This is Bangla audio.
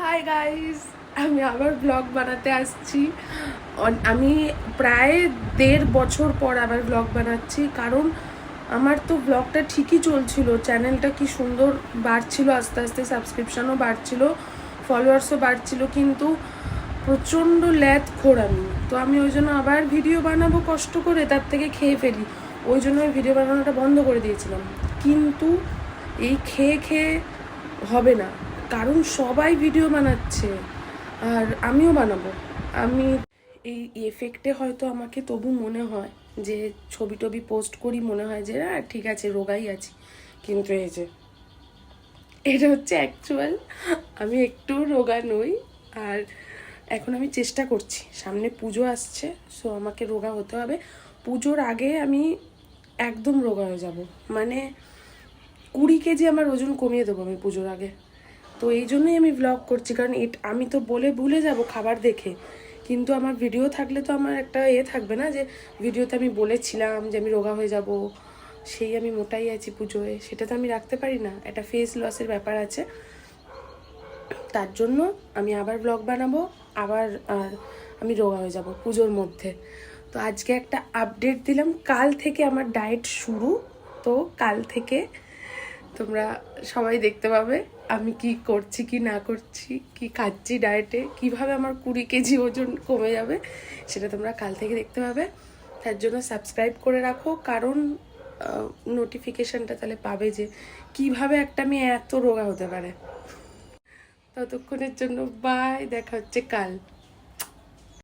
হাই গাইস, আমি আবার ব্লগ বানাতে আসছি। আমি প্রায় 1.5 বছর পর আবার ব্লগ বানাচ্ছি, কারণ আমার তো ব্লগটা ঠিকই চলছিল, চ্যানেলটা কি সুন্দর বাড়ছিল, আস্তে আস্তে সাবস্ক্রিপশানও বাড়ছিল, ফলোয়ার্সও বাড়ছিল, কিন্তু প্রচণ্ড ল্যাথখোর আমি। তো আমি ওই জন্য আবার ভিডিও বানাবো কষ্ট করে, তার থেকে খেয়ে ফেলি, ওই জন্য আমি ভিডিও বানানোটা বন্ধ করে দিয়েছিলাম। কিন্তু এই খেয়ে খেয়ে হবে না, কারণ সবাই ভিডিও বানাচ্ছে আর আমিও বানাবো। আমি এই এফেক্টে হয়তো আমাকে তবু মনে হয় যে ছবি টবি পোস্ট করি, মনে হয় যে ঠিক আছে রোগাই আছি, কিন্তু এই যে এটা হচ্ছে অ্যাকচুয়াল, আমি একটু রোগা নই। আর এখন আমি চেষ্টা করছি, সামনে পুজো আসছে, সো আমাকে রোগা হতে হবে। পুজোর আগে আমি একদম রোগা হয়ে যাব, মানে 20 কেজি আমার ওজন কমিয়ে দেবো আমি পুজোর আগে। তো এই জন্যই আমি ব্লগ করছি, কারণ আমি তো বলে ভুলে যাব খাবার দেখে, কিন্তু আমার ভিডিও থাকলে তো আমার একটা থাকবে না যে ভিডিওতে আমি বলেছিলাম যে আমি রোগা হয়ে যাব, সেই আমি মোটাই আছি পুজোয়, সেটা তো আমি রাখতে পারি না, একটা ফেস লসের ব্যাপার আছে। তার জন্য আমি আবার ব্লগ বানাবো, আবার আর আমি রোগা হয়ে যাব পুজোর মধ্যে। তো আজকে একটা আপডেট দিলাম, কাল থেকে আমার ডায়েট শুরু। তো কাল থেকে তোমরা সবাই দেখতে পাবে আমি কি করছি কি না করছি, কি খাচ্ছি ডায়েটে, কিভাবে আমার 20 কেজি ওজন কমে যাবে, সেটা তোমরা কাল থেকে দেখতে পাবে। তার জন্য সাবস্ক্রাইব করে রাখো, কারণ নোটিফিকেশানটা তাহলে পাবে যে কিভাবে একটা মেয়ে এত রোগা হতে পারে। ততক্ষণের জন্য বাই, দেখা হচ্ছে কাল।